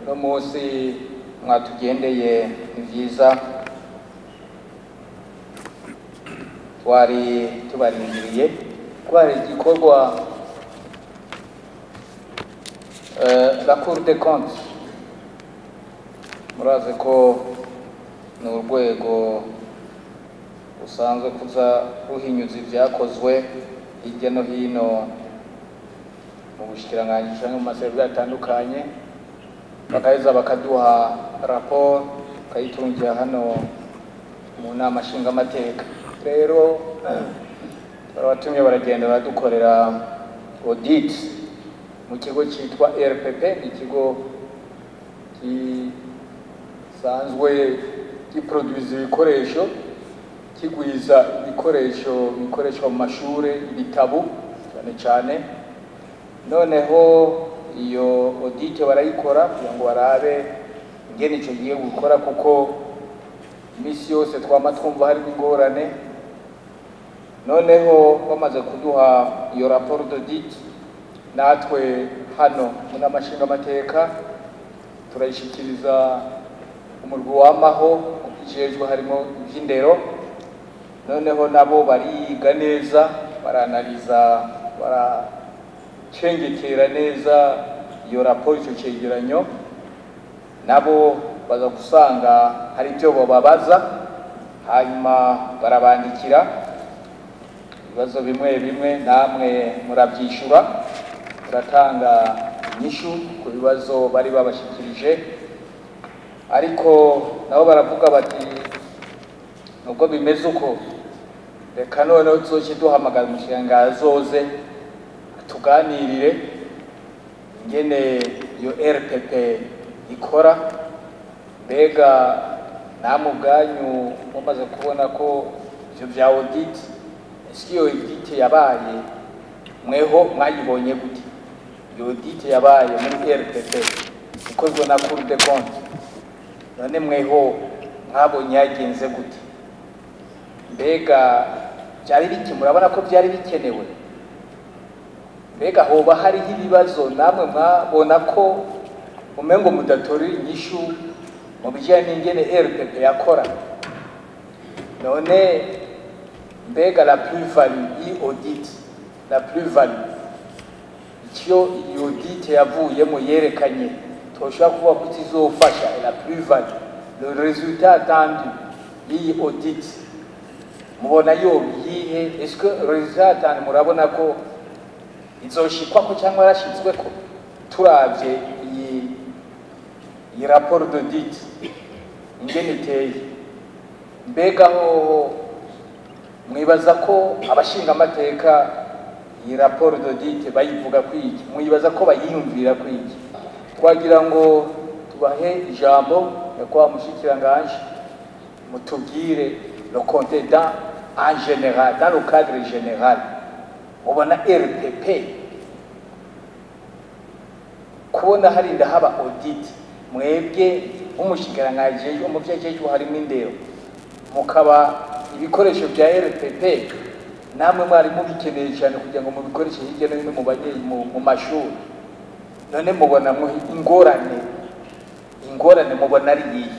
no munsi mwatugendeye vyiza twari tubarindiriye kwari igikorwa la Cour des comptes muraze ko ni urwego usanzwe kuza ruhinyuza ibyakozwe hirya no hino mu bushikiranganje cyangwa mu maserivisi atandukanye bakaheza bakaduha raporo kayitungira hano mu nama nshingamateka. Rero barabatumye baragenda baradukorera audit mu kigo cyitwa RPP, ikigo gisanzwe giproduce ibikoresho kigwiza ibikoresho bikoreshwa mu mashuri, ibitabo cyane. Noneho iyo audit barayikora kugira ngo barabe ingene icyo giye gukora, kuko imisi yose twama twumva hari ingorane. Noneho bamaze kuduha iyo raporo d'audit, natwe hano mu namashinga amateka turayishikiriza umurwi wamaho ujejwe harimo ivy'indero. Noneho nabo bariga neza, baranaliza, baracengekera neza iyo raporo, icyo cegeranyo. Nabo baza gusanga hari ibyo bababaza, hanyuma barabandikira ibibazo bimwe namwe murabyishura, turatanga inyishu ku bibazo bari babashikirije. Ariko nabo baravuga bati nubwo bimeze uko, reka noneho tuzoce duhamagara umushinga azoze tuganirire ingene iyo RPP ikora. Mbega namwe ubwanyu mumaze kubona ko ivyo vya audit, ese iyo audit yabaye mweho mwayibonye gute? Iyo audit yabaye muri RPP ikozwe na Cour des comptes, none mweho mwabonye yagenze gute? Mbega byari biki, murabona ko byari bikenewe? Mbega hoba hari ibibazo namwe mwabona ko umengo mudatori inyishu mu bijyanye n'ingene RPP yakora? None mbega la plus-value audit, la plus-value icyo iyi audit yavuyemo yerekanye toshobora kuvuga ko izofasha la plus-value, le résultat attendu y'iyi audit mubona yo yihe? Est-ce que résultat attendu murabona ko izoshikwa ko cyangwa yarashitswe ko? Turavye iyi rapport d'audit ingene iteye, mbega ho mwibaza ko abashinga amateka iyi rapport d'audit bayivuga kwiki? Mwibaza ko bayiyumvira kwiki? Twagira ngo tubahe ijambo kwa mushikiranganje mutubwire le compte en général, dans le cadre général mubona RPP kubona hari ndahaba audit, mwebwe umushikiranganje umuvyejeje harimo indero, mukaba ibikoresho bya RPP namwe mwari mubikeneye cyane kugira ngo mubikoreshe hirya no hino mu mashuri. None mubona ingorane mubona ari iyi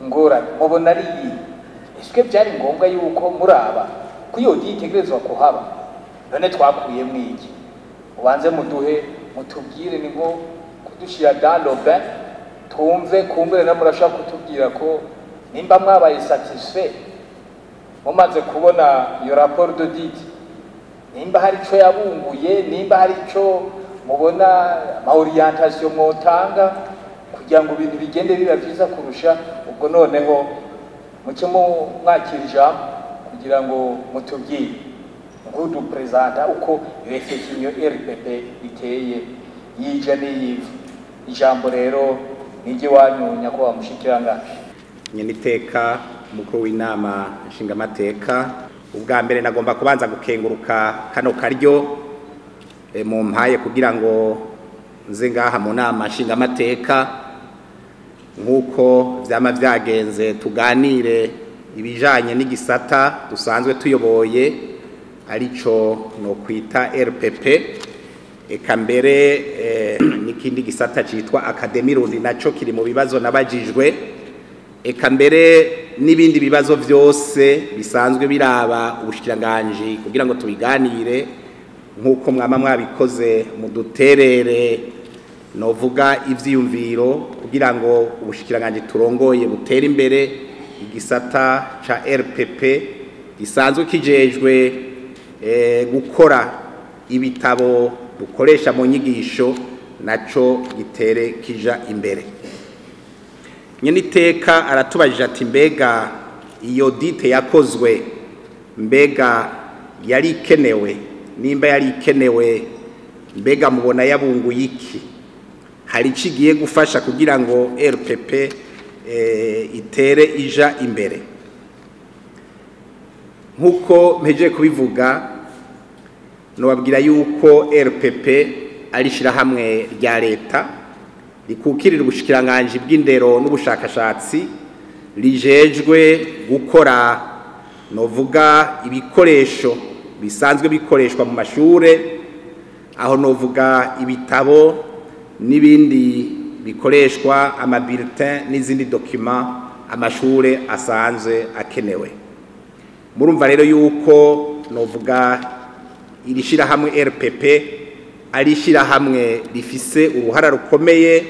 ingorane mubona ari iyi? Ese byari ngombwa yuko muraba ko iyo yitegerezwa kuhaba? None twakuye mwiki? Ubanze muduhe mutubwire, ni ngo kudushira dans le bain twumve, kumbere na murashaka kutubwira ko nimba mwabaye satisfait mumaze kubona iyo rapport d'audit, nimba hari ico yabunguye, nimba hari ico mubona ma orientation mutanga kugira ngo ibintu bigende biba vyiza kurusha. Ubwo noneho muke mwakirija kugira ngo mutubwire ngudu presenta uko refekinyo RPP iteye yija n'iyivu. Ijambo rero nige wanyunya ko wamushikiranganje nyeniteka umukuru w'inama nshingamateka. Ubwa mbere nagomba kubanza gukenguruka kano karyo mu mpaye kugira ngo nze ngaha mu nama nshingamateka nkuko vyama vyagenze tuganire ibijanye n'igisata dusanzwe tuyoboye arico no kwita RPP. Eka mbere n'ikindi gisata citwa Academy Rundi naco kiri mu bibazo nabajijwe, eka mbere n'ibindi bibazo byose bisanzwe biraba ubushikiranganji kugira ngo tubiganire nk'uko mwama mwabikoze mu duterere novuga ivyiyumviro kugira ngo ubushikiranganji turongoye butere imbere igisata ca RPP gisanzwe kijejwe gukora ibitabo dukoresha mu nyigisho naco gitere kija imbere. Nyeniteka aratubajije ati mbega iyo dite yakozwe mbega yari ikenewe, nimba yari ikenewe mbega mubona yabunguye iki, hari ikigiye gufasha kugira ngo RPP itere ija imbere. Nkuko mpeje kubivuga nobabwira yuko RPP ari shirahamwe rya leta rikukirira ubushikiranganji bw'indero n'ubushakashatsi rijejwe gukora novuga ibikoresho bisanzwe bikoreshwa mu mashure, aho novuga ibitabo n'ibindi bikoreshwa amabulletin n'izindi document amashure asanzwe akenewe. Murumva rero yuko novuga iri shirahamwe RPP ari shirahamwe rifise uruhara rukomeye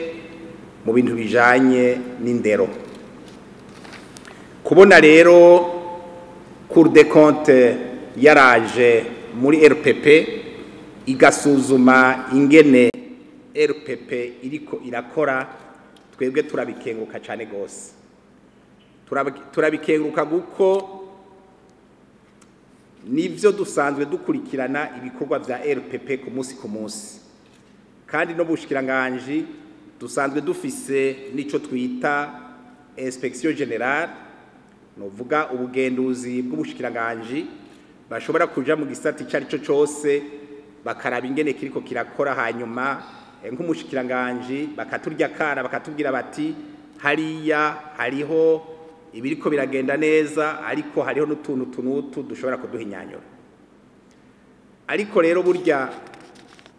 mu bintu bijanye n'indero. Kubona rero Cour des comptes yaraje muri RPP igasuzuma ingene RPP iriko irakora, twebwe turabikenguka cyane gose. Turabikenguka guko nivyo dusanzwe dukurikirana ibikorwa vya RPP ku munsi kandi no bushikiranganji dusanzwe dufise nico twita inspection générale, novuga ubugenduzi bw'ubushikiranganji bashobora kuja mu gisata cyari cyo cyose bakaraba ingene kiriko kirakora, hanyuma nk'umushikiranganji bakaturya kana bakatubwira bati hariya hariho ibiriko biragenda neza ariko hariho n'utuntu tunutu dushobora kuduhinyanyura. Ariko rero burya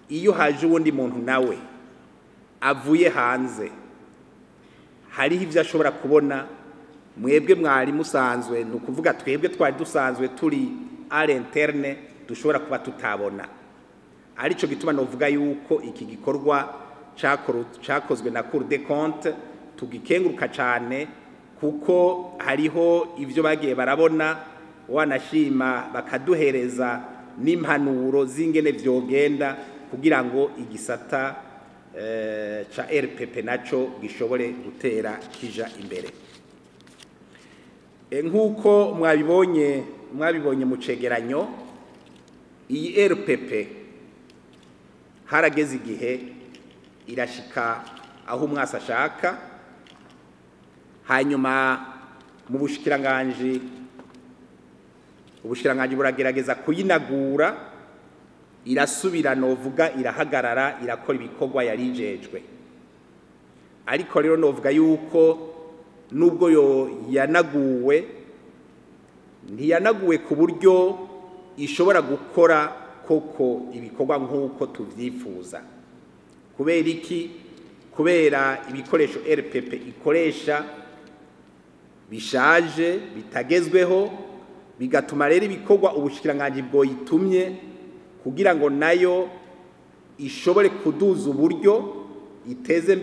iyo haje uwundi muntu nawe avuye hanze hariho ivyo ashobora kubona mwebwe mwari musanzwe, nukuvuga twebwe twari dusanzwe turi à l'interne dushobora kuba tutabona. Arico gituma novuga yuko iki gikorwa cakozwe na Cour des comptes tugikenguruka cyane, kuko hariho ivyo bagiye barabona wanashima bakaduhereza n'impanuro zingene vyogenda kugira ngo igisata ca RPP naco gishobore gutera kija imbere. Nkuko mwabibonye mu cegeranyo, iyi RPP harageze igihe irashika aho umwasa ashaka, hanyuma mu bushikiranganji buragerageza kuyinagura, irasubira novuga irahagarara irakora ibikorwa yarijejwe. Ariko rero novuga yuko nubwo yanaguwe ntiyanaguwe ku buryo ishobora gukora koko ibikorwa nk'uko tuvyifuza. Kubera iki? Kubera ibikoresho RPP ikoresha bishaje bitagezweho, bigatuma rero ibikorwa ubushikiranganji bwoyitumye kugira ngo nayo ishobore kuduza uburyo iteze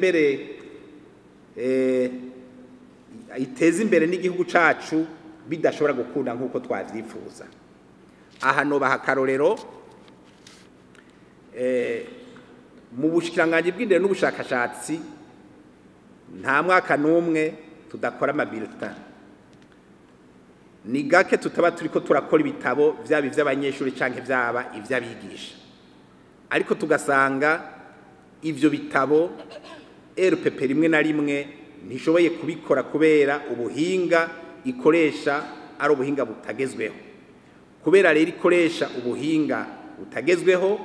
imbere n'igihugu cacu bidashobora gukunda nk'uko twavyifuza. Aha nobaha akarorero mu bushikiranganji bw'indero n'ubushakashatsi nta mwaka n'umwe tudakora amabulletin. Ni gake tutaba turiko turakora ibitabo vyaba ivy'abanyeshuri canke vyaba ivy'abigisha, ariko tugasanga ivyo bitabo RPP rimwe na rimwe ntishoboye kubikora kubera ubuhinga ikoresha ari ubuhinga butagezweho. Kubera rero ikoresha ubuhinga butagezweho,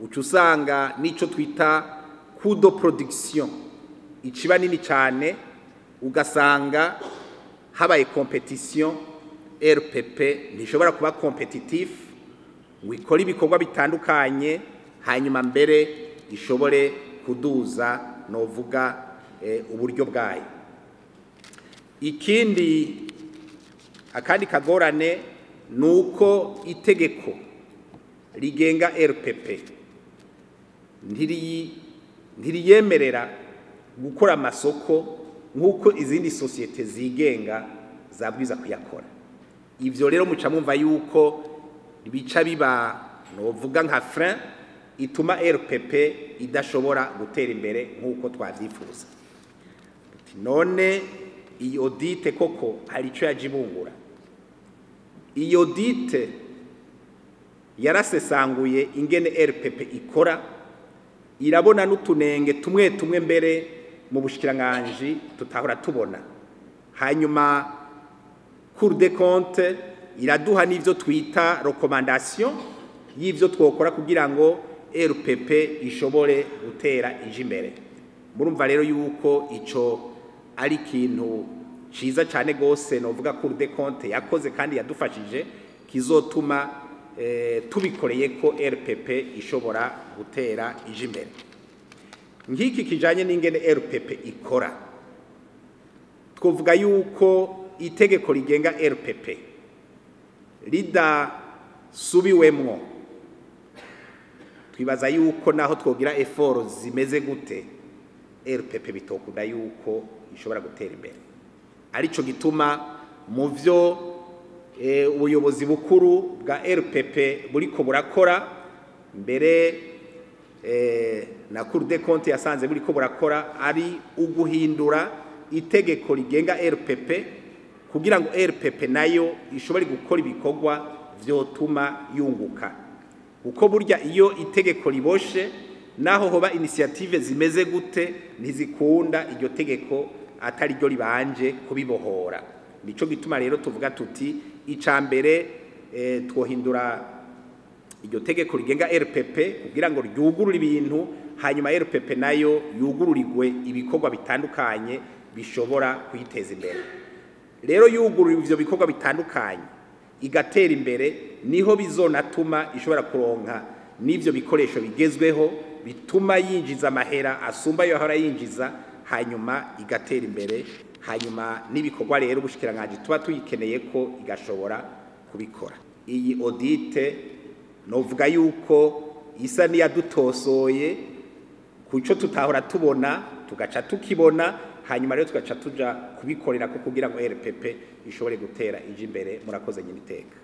uca usanga nico twita coût de production iciba nini cyane, ugasanga habaye competition RPP ntishobora kuba competitif ngo ikora ibikorwa bitandukanye hanyuma mbere ishobore kuduza novuga uburyo bwayo. Ikindi akandi kagorane nuko itegeko rigenga RPP ntiriyemerera gukora amasoko nk'uko izindi sosiyete zigenga zabwiza kuyakora. Ivyo rero muca mwumva yuko bica biba novuga nka frein ituma RPP idashobora gutera imbere nk'uko twavyifuza. None iyi audite koko hari ico yajibungura. Iyi audite yarasesanguye ingene RPP ikora, irabona n'utunenge tumwe tumwe mbere mu bushikiranganje tutahora tubona. Hanyuma Cour des comptes iraduha n'ivyo twita recommandation y'ivyo twokora kugira ngo RPP ishobore gutera ije imbere. Murumva rero yuko ico ari kintu ciza cyane gose novuga Cour des comptes yakoze kandi yadufashije kizotuma tubikoreye ko RPP ishobora gutera ije imbere. Nk'iki kijanye n'ingene RPP ikora, twovuga yuko itegeko rigenga RPP ridasubiwemwo, twibaza yuko naho twogira effort zimeze gute RPP bitokunda yuko ishobora gutera imbere. Arico gituma mu vyo ubuyobozi bukuru bwa RPP buriko burakora mbere na Cour des comptes yasanze buriko burakora ari uguhindura itegeko rigenga RPP kugira ngo RPP nayo ishobore gukora ibikorwa vyotuma yunguka. Uko burya iyo itegeko riboshe naho hoba initiative zimeze gute ntizikunda iryo tegeko atari ryo ribanje kubibohora. Nico gituma rero tuvuga tuti icambere twohindura iryo tegeko rigenga RPP kugira ngo ryugurure ibintu, hanyuma RPP nayo yugururirwe ibikorwa bitandukanye bishobora kwiteza imbere. Rero yugurura ivyo bikorwa bitandukanye igatera imbere, niho bizonatuma ishobora kuronka n'ivyo bikoresho bigezweho bituma yinjiza amahera asumba yo ahora yinjiza, hanyuma igatera imbere, hanyuma n'ibikorwa rero ubushikiranganje tuba tuyikeneye ko igashobora kubikora. Iyi audite novuga yuko isa niyadutosoye kuco tutahora tubona tugaca tukibona, hanyuma rero tugaca tuja kubikorera ko kugira ngo RPP ishobore gutera ije imbere. Murakoze nyine iteka.